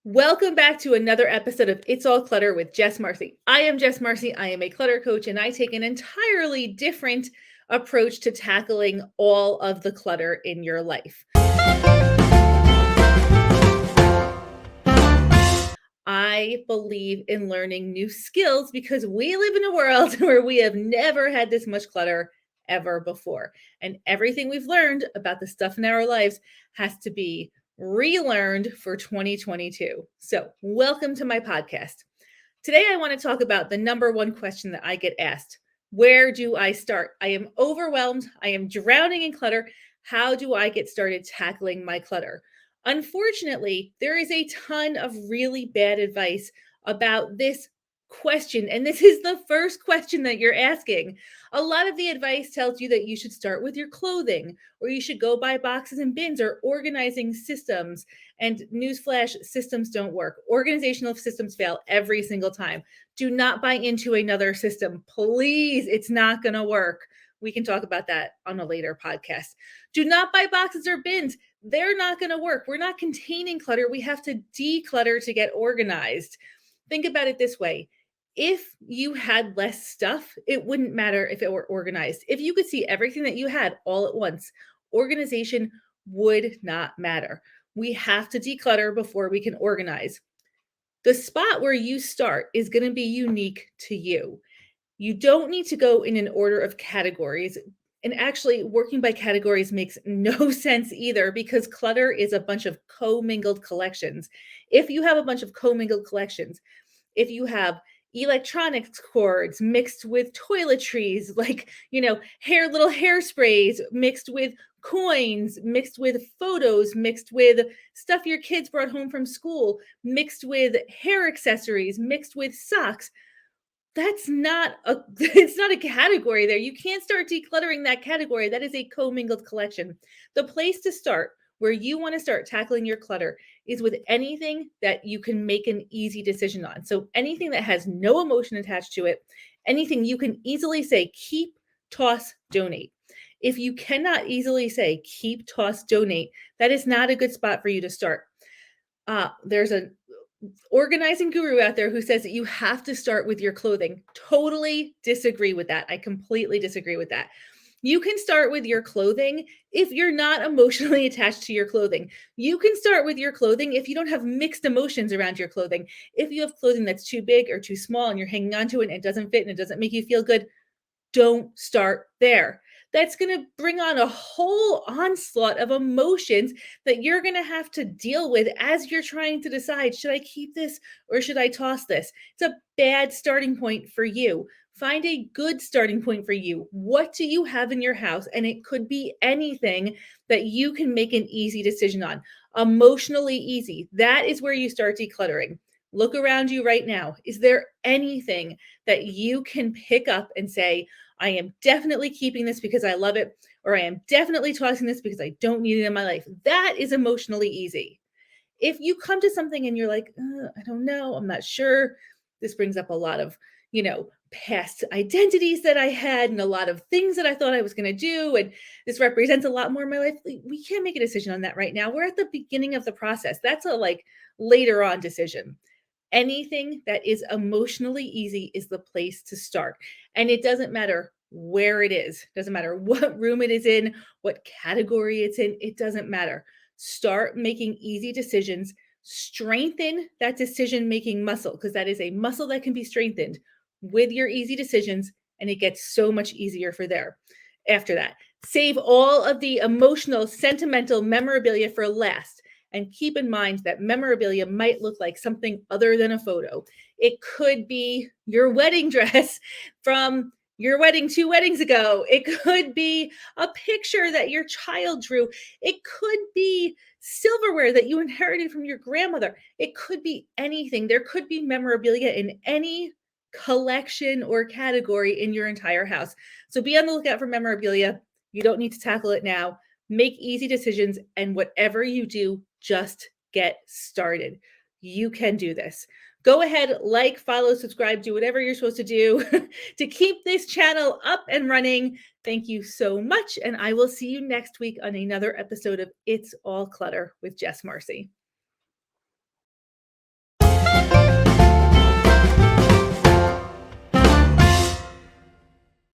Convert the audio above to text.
Welcome back to another episode of It's All Clutter with Jess Marcy. I am Jess Marcy. I am a clutter coach, and I take an entirely different approach to tackling all of the clutter in your life. I believe in learning new skills because we live in a world where we have never had this much clutter ever before. And everything we've learned about the stuff in our lives has to be relearned for 2022. So, welcome to my podcast. Today, I want to talk about the number one question that I get asked. Where do I start? I am overwhelmed. I am drowning in clutter. How do I get started tackling my clutter? Unfortunately, there is a ton of really bad advice about this question. And this is the first question that you're asking. A lot of the advice tells you that you should start with your clothing, or you should go buy boxes and bins, or organizing systems. And newsflash, systems don't work. Organizational systems fail every single time. Do not buy into another system. Please, it's not going to work. We can talk about that on a later podcast. Do not buy boxes or bins. They're not going to work. We're not containing clutter. We have to declutter to get organized. Think about it this way. If you had less stuff, it wouldn't matter if it were organized. If you could see everything that you had all at once, organization would not matter. We have to declutter before we can organize. The spot where you start is going to be unique to you. You don't need to go in an order of categories. And actually, working by categories makes no sense either because clutter is a bunch of commingled collections. If you have a bunch of commingled collections, if you have electronics cords mixed with toiletries, like, little hairsprays mixed with coins, mixed with photos, mixed with stuff your kids brought home from school, mixed with hair accessories, mixed with socks, that's not a it's not a category there. You can't start decluttering that category. That is a commingled collection. The place to start where you want to start tackling your clutter is with anything that you can make an easy decision on. So anything that has no emotion attached to it, anything you can easily say keep, toss, donate. If you cannot easily say keep, toss, donate, that is not a good spot for you to start. There's a organizing guru out there who says that you have to start with your clothing. Totally disagree with that. I completely disagree with that. You can start with your clothing if you're not emotionally attached to your clothing. You can start with your clothing if you don't have mixed emotions around your clothing. If you have clothing that's too big or too small and you're hanging onto it and it doesn't fit and it doesn't make you feel good, don't start there. That's going to bring on a whole onslaught of emotions that you're going to have to deal with as you're trying to decide, should I keep this or should I toss this? It's a bad starting point for you. Find a good starting point for you. What do you have in your house? And it could be anything that you can make an easy decision on. Emotionally easy. That is where you start decluttering. Look around you right now. Is there anything that you can pick up and say, I am definitely keeping this because I love it, or I am definitely tossing this because I don't need it in my life? That is emotionally easy. If you come to something and you're like, I don't know, I'm not sure, this brings up a lot of, past identities that I had and a lot of things that I thought I was going to do. And this represents a lot more in my life. We can't make a decision on that right now. We're at the beginning of the process. That's a later on decision. Anything that is emotionally easy is the place to start. And it doesn't matter where it is. It doesn't matter what room it is in, what category it's in. It doesn't matter. Start making easy decisions. Strengthen that decision-making muscle because that is a muscle that can be strengthened with your easy decisions, and it gets so much easier after that. Save all of the emotional, sentimental memorabilia for last. And keep in mind that memorabilia might look like something other than a photo. It could be your wedding dress from your wedding 2 weddings ago. It could be a picture that your child drew. It could be silverware that you inherited from your grandmother. It could be anything. There could be memorabilia in any collection or category in your entire house. So be on the lookout for memorabilia. You don't need to tackle it now. Make easy decisions, and whatever you do, just get started. You can do this. Go ahead, follow, subscribe, do whatever you're supposed to do to keep this channel up and running. Thank you so much, and I will see you next week on another episode of It's All Clutter with Jess Marcy.